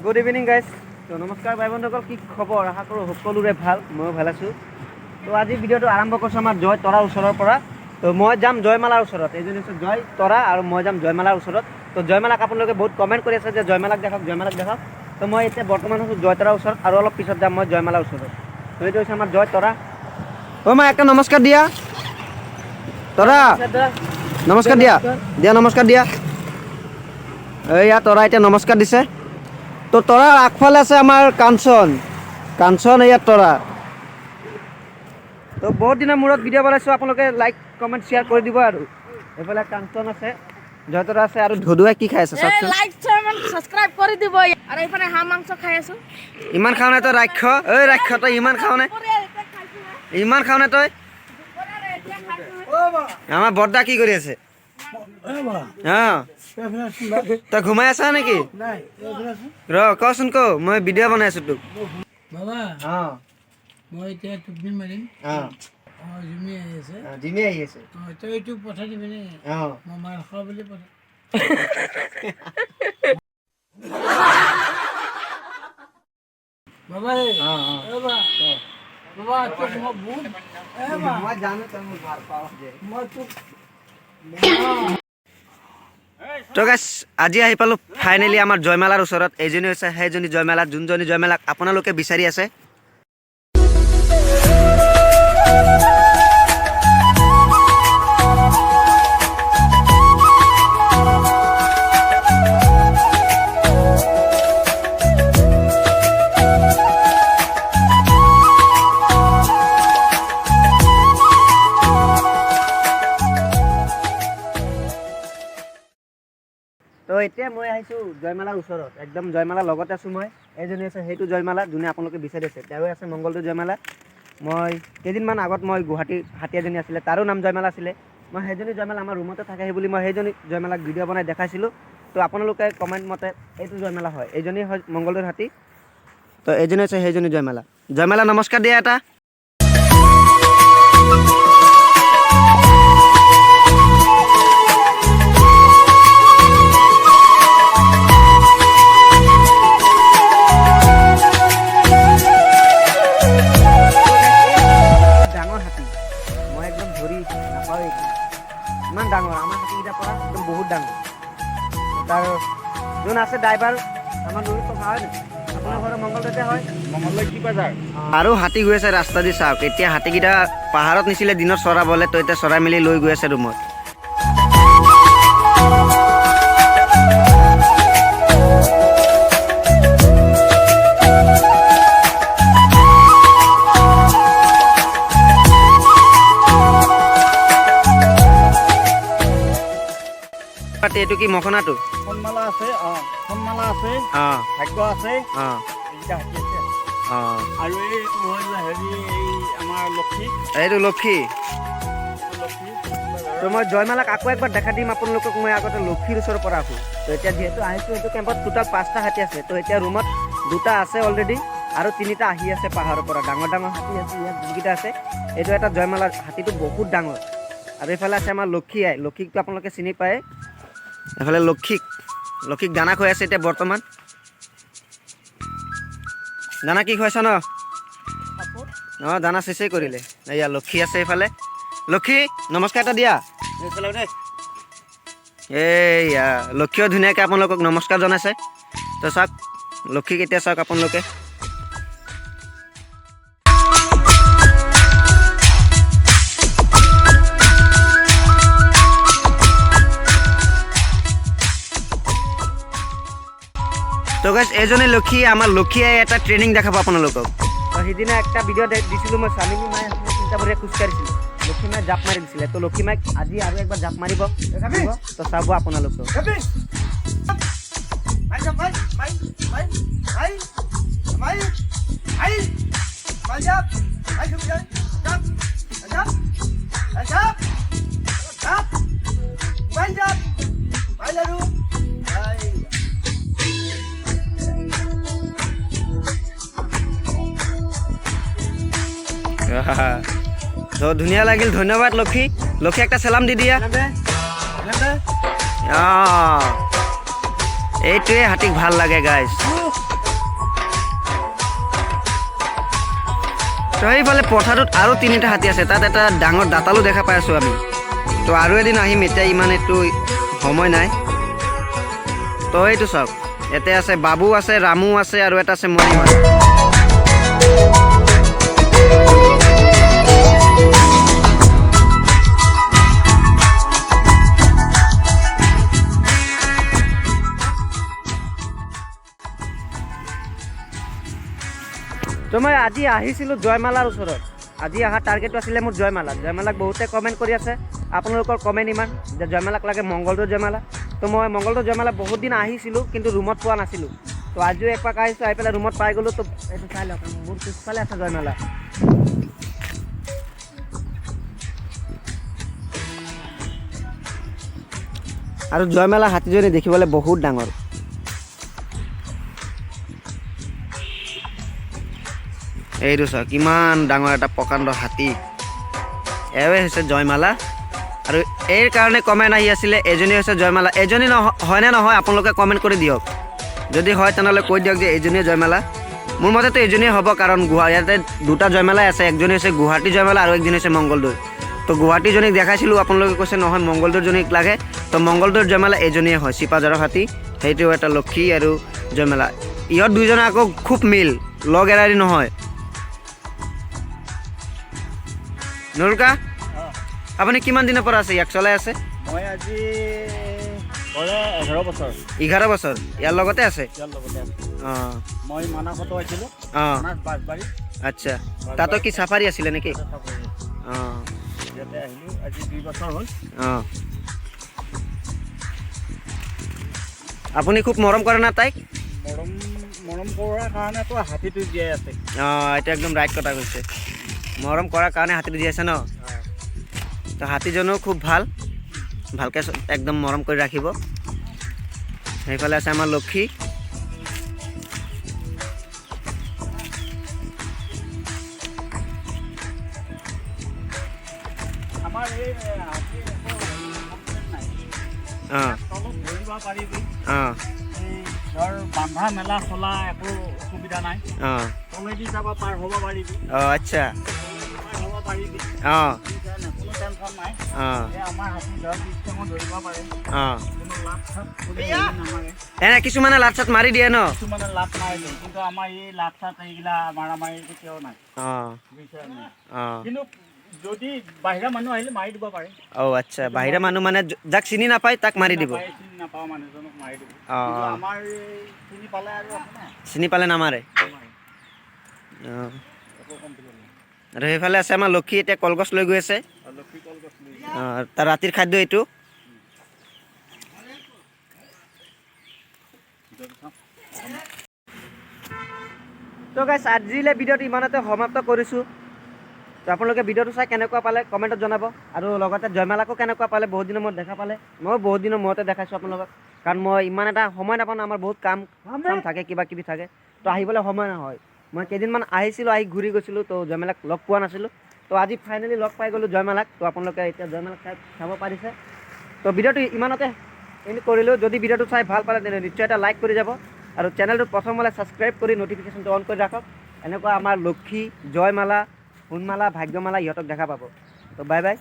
Good evening guys. তো নমস্কাৰ ভাই বন্ধুসকল, কি খবৰ? আশা কৰোঁ সকলোৰে ভাল, ময়ো ভাল আছোঁ। তো আজি ভিডিঅ'টো আৰম্ভ কৰিছোঁ আমাৰ জয় তৰাৰ ওচৰৰ পৰা। তো মই যাম জয়মালাৰ ওচৰত, এইজনী হৈছে জয় তৰা আৰু মই যাম জয়মালাৰ ওচৰত। তো জয়মালাক আপোনালোকে বহুত কমেণ্ট কৰি আছে যে জয়মালাক দেখাওক, জয়মালাক দেখাওক। তো মই এতিয়া বৰ্তমান আছোঁ জয় তৰাৰ ওচৰত আৰু অলপ পিছত যাম মই জয়মালাৰ ওচৰত। তো এইটো হৈছে আমাৰ জয় তৰা। অ' মই একটা নমস্কাৰ দিয়া তৰা, নমস্কাৰ দিয়া দিয়া, নমস্কাৰ দিয়া। এইয়া তৰা এতিয়া নমস্কাৰ দিছে। তো তৰাৰ আগফালে আছে আমাৰ কাঞ্চন, কাঞ্চন এইয়া তৰা। তো বহুত দিনৰ মূৰত ভিডিঅ' বনাইছোঁ, আপোনালোকে লাইক কমেণ্ট শ্বেয়াৰ কৰি দিব। আৰু এইফালে কাঞ্চন আছে, জয়তৰা আছে আৰু ধুধুৱাই কি খাই আছে চাওকচোন। লাইক সাবস্ক্ৰাইব কৰি দিব। আৰু এইফালে হাঁহ মাংস খাই আছো। ইমান খাও নে তই ৰাক্ষ? ঐ ৰাক্ষ, তই ইমান খাও নে? ইমান খাও নে তই? আমাৰ বৰ্দা কি কৰি আছে? তই ঘুমাই আছা নেকি? ৰ কচোন ক, মই ভিডিঅ' বনাই আছো তোক। বাবা মই এতিয়া টোপনি মাৰিম। জিমি আহি আছে। জিমি আহি আছে। তই এইটো পঠাই দিবি নে? মই মাৰ খাওঁ বুলি পঠাই। বাবা বাবা তোক মই বহুত মই জানো তই মোক ভাল পাৱ যে। মই তোক তো গাইছ, আজি আহি পালোঁ ফাইনেলি আমাৰ জয়মালাৰ ওচৰত। এইজনী হৈছে সেইজনী জয়মালা, যোনজনী জয়মালাক আপোনালোকে বিচাৰি আছে। তো এতিয়া মই আহিছোঁ জয়মালাৰ ওচৰত, একদম জয়মালাৰ লগতে আছোঁ মই। এইজনী আছে সেইটো জয়মালা, যোনে আপোনালোকে বিচাৰি আছে। তেওঁ আছে মংগলদৈ জয়মালা। মই কেইদিনমান আগত মই গুৱাহাটী হাতী এজনী আছিলে, তাৰো নাম জয়মালা আছিলে। মই সেইজনী জয়মালা আমাৰ ৰুমতে থাকে বুলি মই সেইজনী জয়মালাক ভিডিঅ' বনাই দেখাইছিলোঁ। তো আপোনালোকে কমেণ্ট মতে এইটো জয়মালা হয়, এইজনী হয় মংগলদৈৰ হাতী। তো এইজনী আছে সেইজনী জয়মালা। জয়মালা নমস্কাৰ দিয়া এটা। ইমান ডাঙৰ আমাৰ হাতীকেইটাৰ পৰা একদম বহুত ডাঙৰ। তাৰ যোন আছে ড্ৰাইভাৰ আমাৰ নুৰুত থকা হয় নেকি? আপোনাৰ ঘৰৰ মংগলদৈতে হয়, মংগলদৈ কি বজাৰ। আৰু হাতী গৈ আছে ৰাস্তা দি চাওক। এতিয়া হাতীকেইটা পাহাৰত নিছিলে দিনত চৰাবলৈ, তো এতিয়া চৰাই মেলি লৈ গৈ আছে ৰুমত। এইটো কি মখনাটো? সন্মালা আছে, সন্মালা আছে, ভাগ্য আছে, এইকেইটা হাতী আছে। আৰু এইটো হ'ল হেৰি এই আমাৰ লক্ষী, এইটো লক্ষী। লক্ষী। তো মই জয়মালাক আকৌ একবাৰ দেখা দিম আপোনালোকক। মই আগতে লক্ষীৰ ওচৰৰ পৰা আছোঁ। তো এতিয়া যিহেতু আহিছোঁ, এইটো কেম্পত টোটেল 5টা হাতী আছে। তো এতিয়া ৰুমত 2টা আছে অলৰেডি, আৰু 3টা আহি আছে পাহাৰৰ পৰা। ডাঙৰ ডাঙৰ হাতী আছে ইয়াত যোনকেইটা আছে। এইটো এটা জয়মালাৰ হাতীটো বহুত ডাঙৰ। আৰু এইফালে আছে আমাৰ লক্ষী আই। লক্ষীকটো আপোনালোকে চিনি পায়। এইফালে লক্ষীক দানা খুৱাই আছে এতিয়া বৰ্তমান। দানা কি খুৱাইছ ন? দানা চেচেই কৰিলে। এয়া লক্ষী আছে এইফালে। লক্ষী নমস্কাৰ এটা দিয়া। এইয়া লক্ষীও ধুনীয়াকৈ আপোনালোকক নমস্কাৰ জনাইছে। তো চাওক লক্ষীক এতিয়া চাওক আপোনালোকে। তো গাইছ, এইজনী লক্ষী, আমাৰ লক্ষীয়ে এটা ট্ৰেইনিং দেখাব আপোনালোকক। তো সিদিনা একটা ভিডিঅ' দিছিলোঁ মই, স্বামী মায়ে চিন্তাপুৰীয়া খোজকাঢ়িছিলোঁ, লক্ষী মায়ে জাপ মাৰি দিছিলে। তো লক্ষী মাইক আজি আৰু একবাৰ জাপ মাৰিব। তো চাব আপোনালোকক। তো ধুনীয়া লাগিল, ধন্যবাদ লক্ষী। লক্ষী একটা সালাম দি দিয়া। এইটোৱে হাতীক ভাল লাগে গাইজ। তো সেইফালে পথাৰত আৰু 3টা হাতী আছে, তাত এটা ডাঙৰ দাঁতালো দেখা পাই আছোঁ আমি। তো আৰু এদিন আহিম, এতিয়া ইমান এইটো সময় নাই। তো এইটো চাওক, ইয়াতে আছে বাবু আছে, ৰামু আছে আৰু এটা আছে মণিমা। তো মই আজি আহিছিলোঁ জয়মালাৰ ওচৰত। আজি অহা টাৰ্গেটটো আছিলে মোৰ জয়মালাক বহুতে কমেণ্ট কৰি আছে, আপোনালোকৰ কমেণ্ট ইমান যে জয়মালাক লাগে মংগলদৈ জয়মালা। তো মই মংগলদৈ জয়মালা বহুত দিন আহিছিলোঁ, কিন্তু ৰুমত পোৱা নাছিলোঁ। তো আজিও একপাক আহিছোঁ, আহি পেলাই ৰুমত পাই গ'লোঁ। তো এইটো চাই লওক, মোৰ পিছফালে আছে জয়মালা। আৰু জয়মালা হাতীজনী দেখিবলৈ বহুত ডাঙৰ। এইটো চাওক, কিমান ডাঙৰ এটা প্ৰকাণ্ড হাতী। এয়ে হৈছে জয়মালা। আৰু এই কাৰণে কমেণ্ট আহি আছিলে এজনী হৈছে জয়মালা। এজনী হয়নে নহয় আপোনালোকে কমেণ্ট কৰি দিয়ক। যদি হয় তেনেহ'লে কৈ দিয়ক যে এইজনীয়ে জয়মালা। মোৰ মতেতো এইজনীয়ে হ'ব, কাৰণ ইয়াতে 2টা জয়মালাই আছে। একজনী হৈছে গুৱাহাটী জয়মালা আৰু একজনী হৈছে মংগলদৈ। তো গুৱাহাটীজনীক দেখাইছিলোঁ, আপোনালোকে কৈছে নহয় মংগলদৈজনীক লাগে। তো মংগলদৈৰ জয়মালা এইজনীয়ে হয়, চিপাঝাৰৰ হাতী। সেইটো এটা লক্ষী আৰু জয়মালা। ইহঁত দুইজনে আকৌ খুব মিল, লগ এৰাৰি নহয়। নুৰুকা, আপুনি কিমান দিনৰ পৰা আছে ইয়াক চলাই আছে? মই আজি 11 বছৰ। 11 বছৰ ইয়াৰ লগতে আছে? ইয়াৰ লগতে আছে। অঁ, মই মানাসতো আহিছিলোঁ। অঁ, মানাস বাঁশবাৰী। আচ্ছা। তাতো কি চাফাৰী আছিলে নেকি? অঁ, ইয়াতে আহিলোঁ আজি 2 বছৰ হ'ল। অঁ। আপুনি খুব মৰম কৰে না তাইক? মৰম কৰাৰ কাৰণেতো হাতীটো জীয়াই আছে। অঁ, এইটো একদম ৰাইট কথা কৈছে। মৰম কৰাৰ কাৰণে হাতীটো দি আছে ন? তো হাতীজনো খুব ভালকৈ একদম মৰম কৰি ৰাখিব। সেইফালে আছে আমাৰ লক্ষী। আমাৰ এই হাতী একো কমপ্লেইন নাই। অঁ, তলত ধৰিব পাৰিবি। অঁ, এই ধৰ বান্ধা মেলা চলা একো অসুবিধা নাই। অঁ, তলেদি যাব পাৰ হ'ব পাৰিবি। অঁ, আচ্ছা। পাৰ হ'ব পাৰিবি। অঁ, কোনো টেনশ্যন নাই। অঁ, এই আমাৰ হাতী ধৰ পিছটামত ধৰিব পাৰে। অঁ। কোনো লাভ চাপ নামাৰে। এনে কিছুমানে লাট চাট মাৰি দিয়ে ন? কিছুমানে লাভ মাৰি দিয়ে, কিন্তু আমাৰ এই লাভ চাপ এইগিলা মাৰামাৰি কেতিয়াও নাই। অঁ, বুজিছা নাই? অঁ, কিন্তু যদি বাহিৰা মানুহ আহিলে মাৰি দিব পাৰে। অঁ, আচ্ছা। বাহিৰা মানুহ মানে যাক চিনি নাপায় তাক মাৰি দিব? চিনি নাপাওঁ মানুহজনক মাৰি দিব। অঁ, কিন্তু অঁ, আমাৰ চিনি পালে আৰু আপোনাৰ চিনি পালে নামাৰে? অঁ। একো কমপ্লেইন নাই। আৰু সেইফালে আছে আমাৰ লক্ষী, এতিয়া কলগছ লৈ গৈ আছে। লক্ষী কলগছ লৈ অঁ, তাৰ ৰাতিৰ খাদ্য এইটো। তো গাইছ, আজিলৈ ভিডিঅ'টো ইমানতে সমাপ্ত কৰিছোঁ। তো আপোনালোকে ভিডিঅ'টো চাই কেনেকুৱা পালে কমেণ্টত জনাব। আৰু লগতে জয়মালাকো কেনেকুৱা পালে, বহুত দিনৰ মূৰত দেখা পালে। ময়ো বহুত দিনৰ মূৰতে দেখাইছোঁ আপোনালোকক, কাৰণ মই ইমান এটা সময় নাপাওঁ ন, আমাৰ বহুত কাম থাকে, কিবা কিবি থাকে। তো আহিবলৈ সময় নহয়। মই কেইদিনমান আহিছিলোঁ, আহি ঘূৰি গৈছিলোঁ। তো জয়মালাক লগ পোৱা নাছিলোঁ। তো আজি ফাইনেলি লগ পাই গ'লোঁ জয়মালাক। তো আপোনালোকে এতিয়া জয়মালাক চাব পাৰিছে। তো ভিডিঅ'টো ইমানতে এণ্ড কৰিলোঁ। যদি ভিডিঅ'টো চাই ভাল পালে তেন্তে নিশ্চয় এটা লাইক কৰি যাব। আৰু চেনেলটো প্ৰথম হ'লে ছাবস্ক্ৰাইব কৰি ন'টিফিকেশ্যনটো অন কৰি ৰাখক। এনেকুৱা আমাৰ লক্ষী, জয়মালা, সোণমালা, ভাগ্যমালা ইহঁতক দেখা পাব। তো বাই বাই।